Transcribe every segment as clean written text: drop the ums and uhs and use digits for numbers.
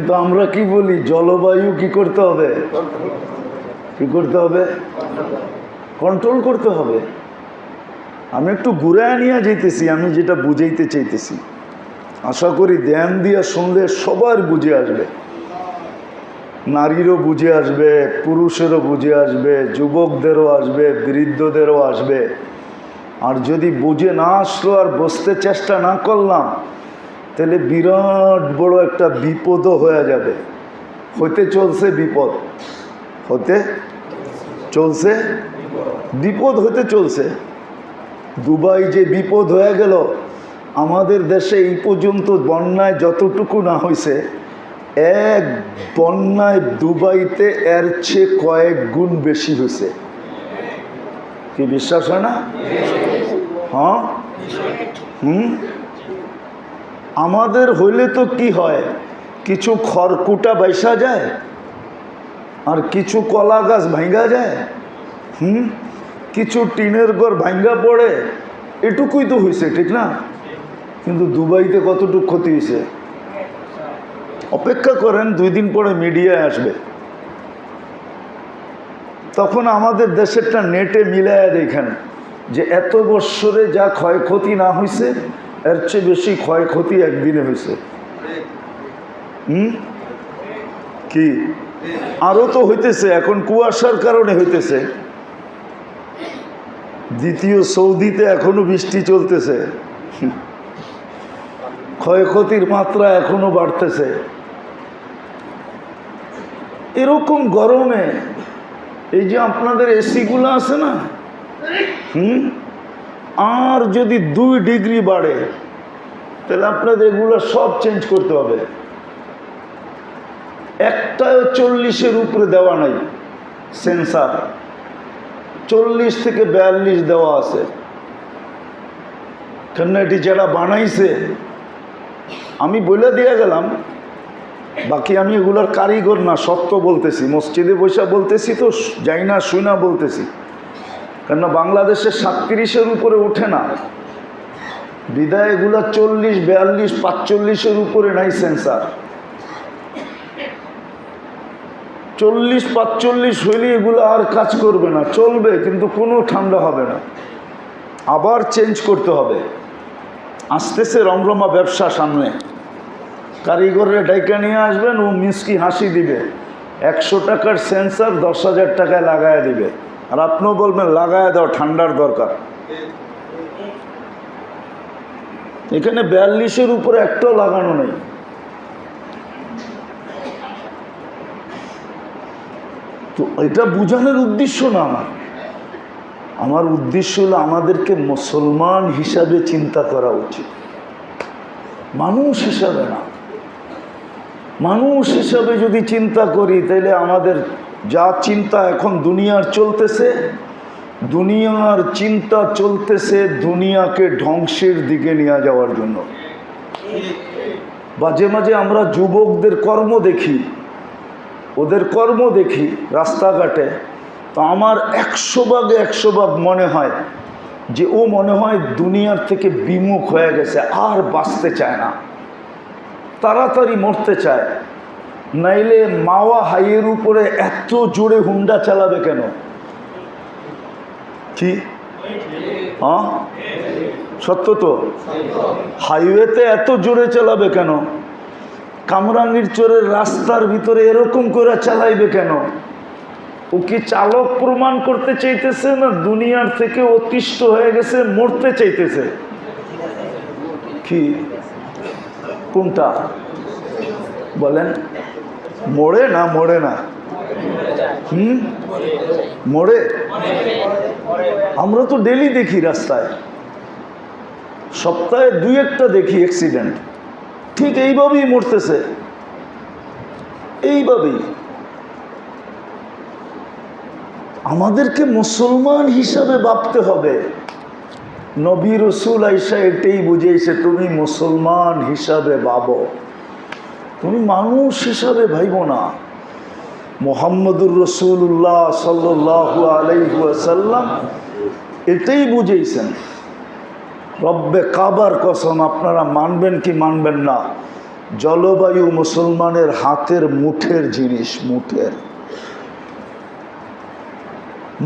কিন্তু আমরা কি বলি, জলবায়ু কি করতে হবে, কি করতে হবে, কন্ট্রোল করতে হবে। আমি একটু ঘুরায় নিয়ে যেতেছি, আমি যেটা বুঝাইতে চাইতেছি, আশা করি ধ্যান দিয়ে শুনলে সবার বুঝে আসবে, নারীরও বুঝে আসবে, পুরুষেরও বুঝে আসবে, যুবকদেরও আসবে, বৃদ্ধদেরও আসবে। আর যদি বুঝে না আসলো আর বুঝতে চেষ্টা না করলাম, তাহলে বিরাট বড় একটা বিপদও হয়ে যাবে। হতে চলছে বিপদ, হতে চলছে বিপদ, হতে চলছে। দুবাই যে বিপদ হয়ে গেল, আমাদের দেশে এই পর্যন্ত বন্যায় যতটুকু না হয়েছে, এক বন্যায় দুবাইতে এর চেয়ে কয়েক গুণ বেশি হয়েছে। কি বিশ্বাস হয় না? হ্যাঁ, আমাদের হইলে তো কি হয়, কিছু খড়কুটা বাইসা যায় আর কিছু কলা গাছ ভাঙ্গা যায়, কিছু টিনের ঘর ভাঙ্গা পড়ে, এটুকুই তো হয়েছে, ঠিক না? কিন্তু দুবাইতে কতটুকু ক্ষতি হয়েছে? অপেক্ষা করেন, 2 দিন পরে মিডিয়ায় আসবে, তখন আমাদের দেশেরটা নেটে মিলায়া দেখেন যে এত বৎসরে যা ক্ষয়ক্ষতি না হয়েছে, এর চেয়ে বেশি ক্ষয়ক্ষতি একদিনে হয়েছে। কি আরো তো হইতেছে, এখন কুয়াশার কারণে হইতেছে। দ্বিতীয় সৌদিতে এখনো বৃষ্টি চলতেছে, ক্ষয়ক্ষতির মাত্রা এখনো বাড়তেছে। এরকম গরমে এই যে আপনাদের এসিগুলো আছে না, আর যদি 2 ডিগ্রি বাড়ে, তাহলে আপনাদের এগুলো সব চেঞ্জ করতে হবে। একটাও 40-এর উপরে দেওয়া নাই সেন্সার, 40 থেকে 42 দেওয়া আছে। কেন এটি যারা বানাইছে, আমি বলে দিয়ে গেলাম, বাকি আমি এগুলোর কারিগর না, সত্য বলতেছি, মসজিদে বসে বলতেছি তো, যাই না শুই না বলতেছি। কেননা বাংলাদেশে 37-এর উপরে ওঠে না, বিদায় এগুলা 40, 42, 45-এর উপরে নাই সেন্সার। 40, 45 হইলে এগুলো আর কাজ করবে না, চলবে কিন্তু কোনো ঠান্ডা হবে না, আবার চেঞ্জ করতে হবে। আসতেছে রমরমা ব্যবসা সামনে, কারিগরের ডাইকা নিয়ে আসবেন, ও মিষ্টি হাসি দিবে, 100 টাকার সেন্সার 10,000 টাকায় লাগায় দিবে, আর আপনিও বলবেন লাগায় দাও, ঠান্ডার দরকার। এখানে 42-এর উপরে একটাও লাগানো নেই। তো এটা বোঝানোর উদ্দেশ্য না আমার উদ্দেশ্য হলো আমাদেরকে মুসলমান হিসাবে চিন্তা করা উচিত, মানুষ হিসাবে না। মানুষ হিসাবে যদি চিন্তা করি, তাহলে আমাদের যা চিন্তা এখন দুনিয়ার চলতেছে, দুনিয়ার চিন্তা চলতেছে দুনিয়াকে ধ্বংসের দিকে নিয়ে যাওয়ার জন্য। মাঝে মাঝে আমরা যুবকদের কর্ম দেখি, ওদের কর্ম দেখি রাস্তাঘাটে, তো আমার 100 ভাগে 100 ভাগ মনে হয় যে ও মনে হয় দুনিয়ার থেকে বিমুখ হয়ে গেছে, আর বাঁচতে চায় না, তাড়াতাড়ি মরতে চায়। নাইলে মাওয়া হাইয়ের উপরে এত জোরে হুন্ডা চালাবে কেন? কি হ্যাঁ, সত্য তো। হাইওয়েতে এত জোরে চালাবে কেন? কামরাঙ্গীর চোরের রাস্তার ভিতরে এরকম করে চালাইবে কেন? ও কি চালক প্রমাণ করতে চাইতেছে, না দুনিয়ার থেকে অতিষ্ঠ হয়ে গেছে মরতে চাইতেছে? কি কোনটা বলেন? মরে না মরে না? মরে। আমরা তো ডেলি দেখি রাস্তায়, সপ্তাহে 2-1টা দেখি অ্যাক্সিডেন্ট, ঠিক এইভাবেই মরতেছে, এইভাবেই। আমাদেরকে মুসলমান হিসাবে ভাবতে হবে। নবী রসুল আইসা এটাই বুঝিয়েছে, তুমি মুসলমান হিসাবে ভাবো, তুমি মানুষ হিসাবে ভাইব না। মুহাম্মদুর রাসূলুল্লাহ সাল্লাল্লাহু আলাইহি ওয়াসাল্লাম এটাই বুঝিয়েছেন। রব্বে কাবার কসম, আপনারা মানবেন কি মানবেন না, জলবায়ু মুসলমানের হাতের মুঠের জিনিস,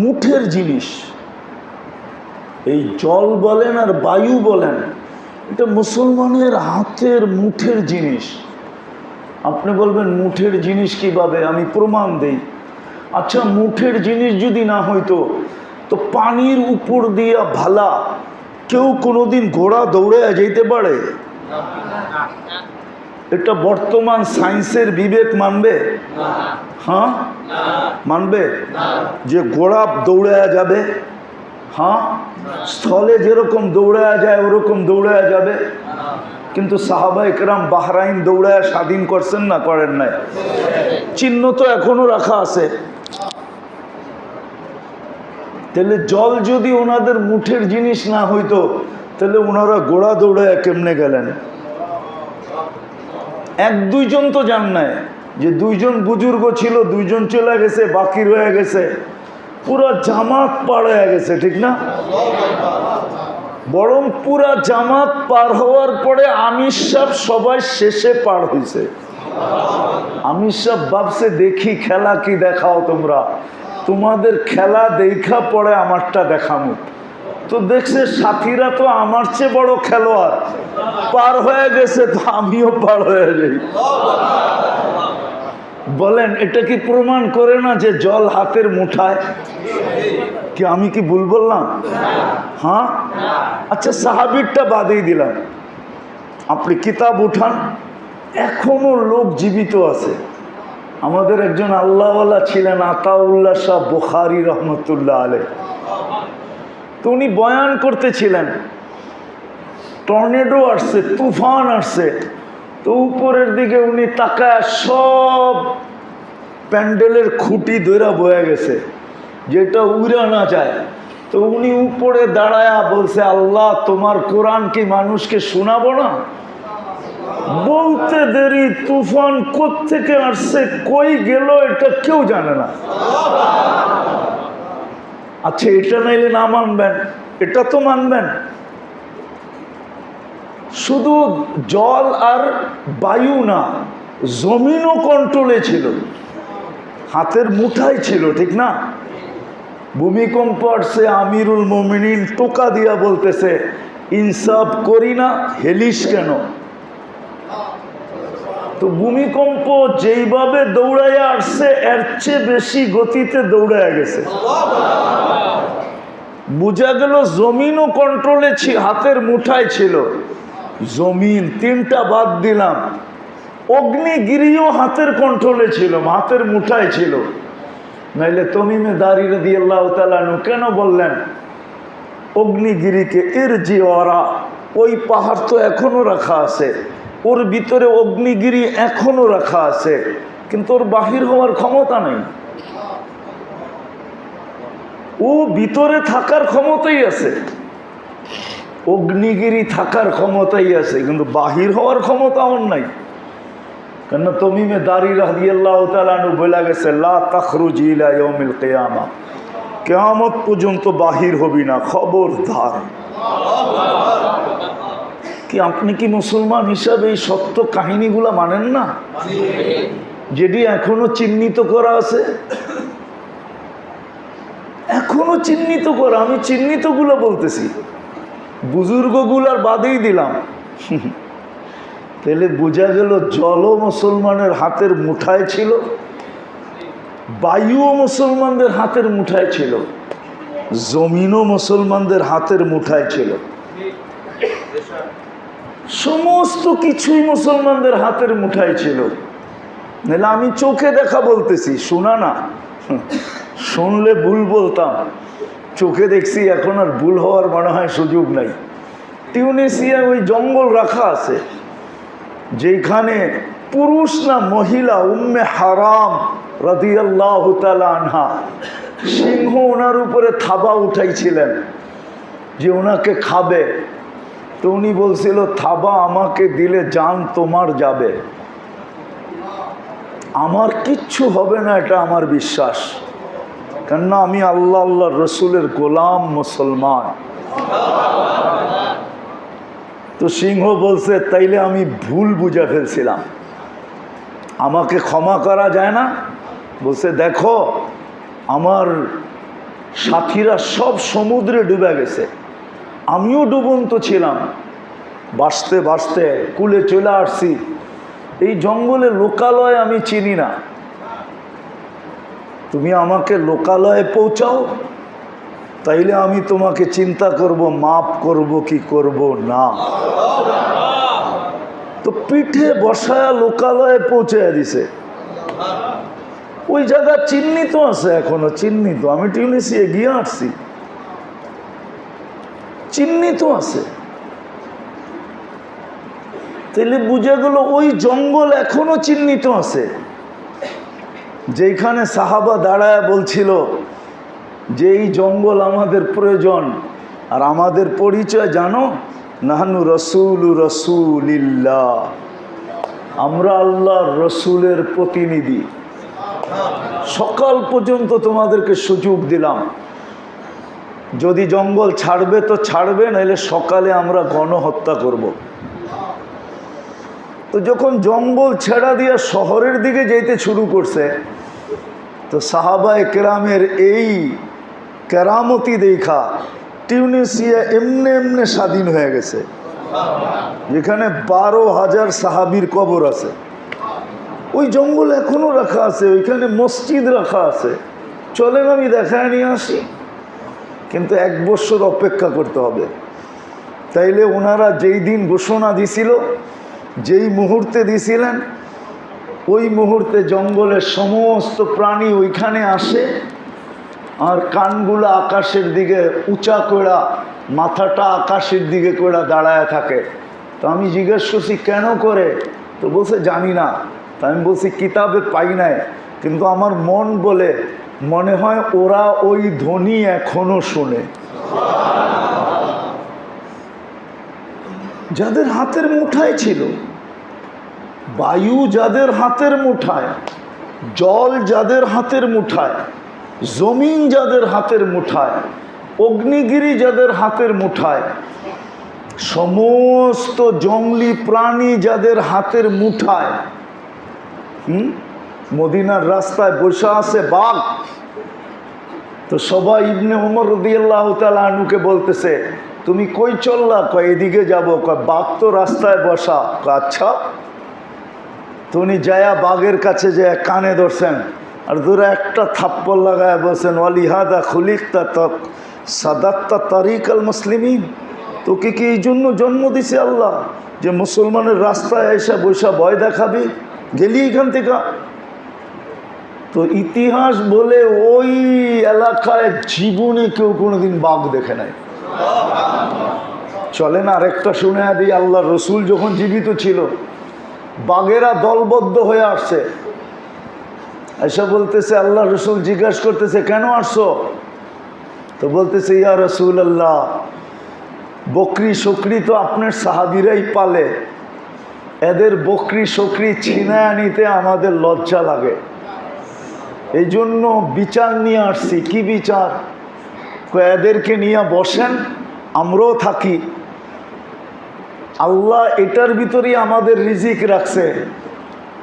মুঠের জিনিস। এই জল বলেন আর বায়ু বলেন, এটা মুসলমানের হাতের মুঠের জিনিস। আপনি বলবেন মুঠের জিনিস কিভাবে? আমি প্রমাণ দেই। আচ্ছা, মুঠের জিনিস যদি না হইতো তো পানির উপর দিয়া ভালা কেউ কোনোদিন ঘোড়া দৌড়ে যেতে পারে? এটা বর্তমান সায়েন্সের বিবেক মানবে? হ্যাঁ, মানবে যে ঘোড়া দৌড়ে যাবে? হ্যাঁ, স্থলে যেরকম দৌড়ায়া যায় ওরকম দৌড়ায়া যাবে। কিন্তু সাহাবা একরাম বাহরাইন দৌড়ায়া স্বাধীন করছেন না, করেন নাই? চিহ্ন তো এখনো রাখা আছে। তাহলে জল যদি ওনাদের মুঠের জিনিস না হইতো তাহলে ওনারা ঘোড়া দৌড়ায়া কেমনে গেলেন? এক দুইজন তো জান নাই, যে দুইজন বুজুর্গ ছিল, দুইজন চলে গেছে, বাকি রয়ে গেছে, পুরা জামাত পার হয়ে গেছে, ঠিক না? বরং পুরা জামাত পার হওয়ার পরে আমির সাহেব সবাই শেষে পার হয়েছে। আমির সাহেব ভাবছে দেখি খেলা কি দেখাও তোমরা, তোমাদের খেলা দেখা পরে আমারটা দেখামু। তো দেখছে সাথীরা তো আমার চেয়ে বড় খেলোয়াড়, পার হয়ে গেছে, তো আমিও পার হয়ে যাই। বলেন এটা কি প্রমাণ করে না যে জল হাতের মুঠায়? কি আমি কি ভুল বললাম? হ্যাঁ। আচ্ছা, সাহাবীরটা বাদেই দিলাম, আপনি কিতাব উঠান, এখনো লোক জীবিত আছে। আমাদের একজন আল্লাহওয়ালা ছিলেন আতাউল্লাহ শাহ বুখারী রহমতুল্লাহ আলাইহ। তো উনি বয়ান করতেছিলেন, টর্নেডো আসছে, তুফান আসছে, তো উপরের দিকে উনি তাকায় সব প্যান্ডেলের খুঁটি ধরে বয়ে গেছে, যেটা উড়া না যায়। তো উনি উপরে দাঁড়ায়া বলছে, আল্লাহ তোমার কোরআন কি মানুষকে শোনাবো না? বলতে দেরি তুফান কোত্থেকে আসছে, কই গেল, এটা কেউ জানে না। আচ্ছা, এটা নাইলে না মানবেন, এটা তো মানবেন। শুধু জল আর বায়ু না, জমিনও কন্ট্রোলে ছিল, হাতের মুঠাই ছিল, ঠিক না? ভূমিকম্প আসছে, আমিরুল মোমিনিন টোকা দিয়া বলতেছে, ইনসাফ করি না, হেলিস কেন? তো ভূমিকম্প যেইভাবে দৌড়াইয়া আসছে এর চেয়ে বেশি গতিতে দৌড়াইয়া গেছে। বোঝা গেল জমিনও কন্ট্রোলে ছিল, হাতের মুঠায় ছিল। জমিন তিনটা বাদ দিলাম, অগ্নিগিরিও হাতের কন্ট্রোলে ছিল, হাতের মুঠায় ছিল। নাইলে তমিমে দারি রাদিয়াল্লাহু তাআলা আনহু কেন বললেন অগ্নিগিরিকে ইরজি ওরা? ওই পাহাড় তো এখনো রাখা আছে, ওর ভিতরে অগ্নিগিরি এখনো রাখা আছে, কিন্তু ওর বাহির হওয়ার ক্ষমতা নেই। ও ভিতরে থাকার ক্ষমতাই আছে, অগ্নিগিরি থাকার ক্ষমতাই আছে, কিন্তু বাহির হওয়ার ক্ষমতা ওর নাই। কেন তমিমে দারি রাদিয়াল্লাহু তাআলা আনহু বলে গেছে, লা তাখরুজি ইলা ইয়াউমিল কিয়ামা, কিয়ামত পর্যন্ত বাহির হবি না, খবরদার। কি আপনি কি মুসলমান হিসাবে এই সত্য কাহিনীগুলা মানেন না? যেটি এখনো চিহ্নিত করা আছে, এখনো চিহ্নিত করা। আমি চিহ্নিতগুলো বলতেছি, বুজুর্গগুলার বাদেই দিলাম। তাহলে বোঝা গেল জলও মুসলমানের হাতের মুঠায় ছিল, বায়ুও মুসলমানদের হাতের মুঠায় ছিল, জমিনও মুসলমানদের হাতের মুঠায় ছিল। সমস্ত কিছুই মুসলমানদের হাতের মুঠায় ছিল। নাহলে আমি চোখে দেখা বলতেছি, শোনা না, শুনলে ভুল বলতাম। চোখে দেখছি, এখন আর ভুল হওয়ার মনে হয় সুযোগ নাই। টিউনিসিয়ায় ওই জঙ্গল রাখা আছে, যেখানে পুরুষ না মহিলা উম্মে হারাম রাদিয়াল্লাহু তাআলা আনহা, সিংহ ওনার উপরে থাবা উঠাইছিলেন যে ওনাকে খাবে। তো উনি বলছিল, থাবা আমাকে দিলে জান তোমার যাবে, আমার কিচ্ছু হবে না, এটা আমার বিশ্বাস। কেননা আমি আল্লাহর রসুলের গোলাম মুসলমান। তো সিংহ বলছে, তাইলে আমি ভুল বুঝে ফেলছিলাম, আমাকে ক্ষমা করা যায় না? বলছে, দেখো আমার সাথীরা সব সমুদ্রে ডুবে গেছে, আমিও ডুবন্ত ছিলাম, বাঁচতে বাঁচতে কুলে চলে আসছি, এই জঙ্গলে লোকালয় আমি চিনি না, তুমি আমাকে লোকালয়ে পৌঁছাও, তাইলে আমি তোমাকে চিন্তা করব মাপ করব কি করব না। তো পিঠে বসায়া লোকালয়ে পৌঁছে দিছে। ওই জায়গা চিহ্নিত আছে, এখনো চিহ্নিত, আমি টিউনিসিয়া গিয়ে আসছি, চিহ্নিত আছে। তাহলে বুঝে গেল ওই জঙ্গল এখনো চিহ্নিত আছে, যেখানে সাহাবা দাঁড়ায় বলছিল যে এই জঙ্গল আমাদের প্রয়োজন। আর আমাদের পরিচয় জানো, নাহনু রসুল রসুলিল্লাহ, আমরা আল্লাহর রসুলের প্রতিনিধি। সকাল পর্যন্ত তোমাদেরকে সুযোগ দিলাম, যদি জঙ্গল ছাড়বে তো ছাড়বে, নাহলে সকালে আমরা গণহত্যা করব। তো যখন জঙ্গল ছেড়া দিয়ে শহরের দিকে যেতে শুরু করছে, তো সাহাবায়ে কেরামের এই কেরামতি দেখা টিউনিসিয়া এমনি এমনি স্বাধীন হয়ে গেছে, যেখানে 12,000 সাহাবীর কবর আছে। ওই জঙ্গল এখনো রাখা আছে, ওইখানে মসজিদ রাখা আছে, চলেন আমি দেখায় নিয়ে আসি। কিন্তু 1 বছর অপেক্ষা করতে হবে। তাইলে ওনারা যেই দিন ঘোষণা দিছিল, যেই মুহূর্তে দিছিলেন, ওই মুহূর্তে জঙ্গলের সমস্ত প্রাণী ওইখানে আসে, আর কানগুলো আকাশের দিকে উঁচা করা, মাথাটা আকাশের দিকে করে দাঁড়ায় থাকে। তো আমি জিজ্ঞেস করছি কেন করে? তো বলছে জানি না। তা আমি বলছি কিতাবে পাই নাই, কিন্তু আমার মন বলে মনে হয় ওরা ওই ধ্বনি এখনো শোনে। যাদের হাতের মুঠায় ছিল, বায়ু যাদের হাতের মুঠায়, জল যাদের হাতের মুঠায়, জমিন যাদের হাতের মুঠায়, অগ্নিগিরি যাদের হাতের মুঠায়, সমস্ত জঙ্গলি প্রাণী যাদের হাতের মুঠায়, মদিনার রাস্তায় বসে আছে বাঘ। তো সবাই ইবনে ওমর রাদিয়াল্লাহু তাআলা আনহুকে বলতেছে, তুমি কই চললা? কয় এদিকে যাবো। কয় বাঘ তো রাস্তায় বসা। আচ্ছা। তো উনি যায়া বাঘের কাছে যায় কানে ধরছেন, আর দূরে একটা থাপ্পড় লাগায় বলছেন, ওয়ালিহাদা খুলিকতা তক সাদাত্তা তারিক আল মুসলিমিন, তোকে কি এই জন্য জন্ম দিছে আল্লাহ যে মুসলমানের রাস্তায় এসে বৈশা ভয় দেখাবি? গেলি এখান থেকে। তো ইতিহাস বলে ওই এলাকায় জীবনে কেউ কোনোদিন বাঘ দেখে নাই। চলেন আরেকটা শুনে দিই। আল্লাহ রসুল যখন জীবিত ছিল, বাঘেরা দলবদ্ধ হয়ে আসছে, এসে বলতেছে, আল্লাহ রসুল জিজ্ঞাসা করতেছে কেন আসছো? তো বলতেছে, ইয়া রসুল আল্লাহ, বকরি শকরি তো আপনার সাহাবীরাই পালে, এদের বকরি শকরি ছিনায় নিতে আমাদের লজ্জা লাগে, এই জন্য বিচার নিয়ে আসছি। কি বিচার? এদেরকে নিয়ে বসেন, আমরাও থাকি, আল্লাহ এটার ভিতরেই আমাদের রিজিক রাখছে,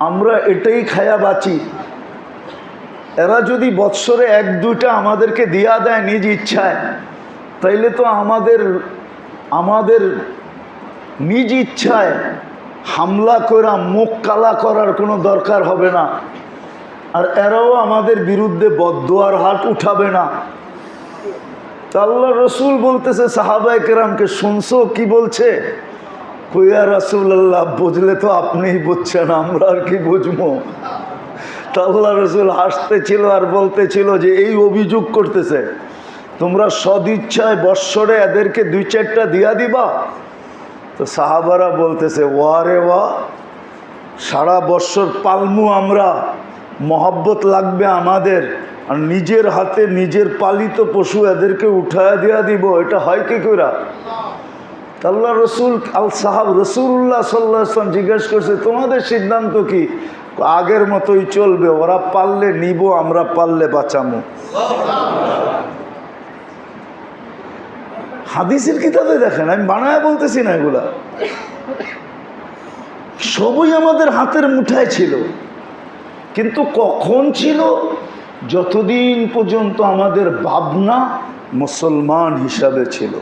আমরা এটাই খায়া বাঁচি। এরা যদি বৎসরে 1-2টা আমাদেরকে দিয়া দেয় নিজ ইচ্ছায়, তাইলে তো আমাদের নিজ ইচ্ছায় হামলা করা, মুখ কালা করার কোনো দরকার হবে না, আর এরাও আমাদের বিরুদ্ধে বদদুয়ার হাত উঠাবে না। তা আল্লাহ রসুল বলতেছে সাহাবায়ে কেরামকে, শুনছো কি বলছে? কইয়া রাসূলুল্লাহ, বুঝলে তো আপনিই বুঝছেন, আমরা আর কি বুঝবো। তা আল্লাহ রসুল হাসতেছিল আর বলতেছিল যে এই অভিযোগ করতেছে, তোমরা সদিচ্ছায় বৎসরে এদেরকে 2-4টা দিয়া দিবা? তো সাহাবারা বলতেছে, ওয়া রে ওয়া, সারা বৎসর পালমু আমরা, মহব্বত লাগবে আমাদের, আর নিজের হাতে নিজের পালিত পশু এদেরকে উঠায় দিয়া দিব, এটা হয় কি করে? আল্লাহ রসুল রসুল্লাহ সাল্লাল্লাহু আলাইহি ওয়াসাল্লাম জিজ্ঞেস করছে, তোমাদের সিদ্ধান্ত কি? আগের মতোই চলবে, ওরা পারলে নিব, আমরা পারলে বাঁচামো। হাদিসের কিতাবে দেখেন, আমি বানায় বলতেছি না এগুলা। সবই আমাদের হাতের মুঠায় ছিল, কিন্তু কখন ছিল? যতদিন পর্যন্ত আমাদের ভাবনা মুসলমান হিসাবে ছিল।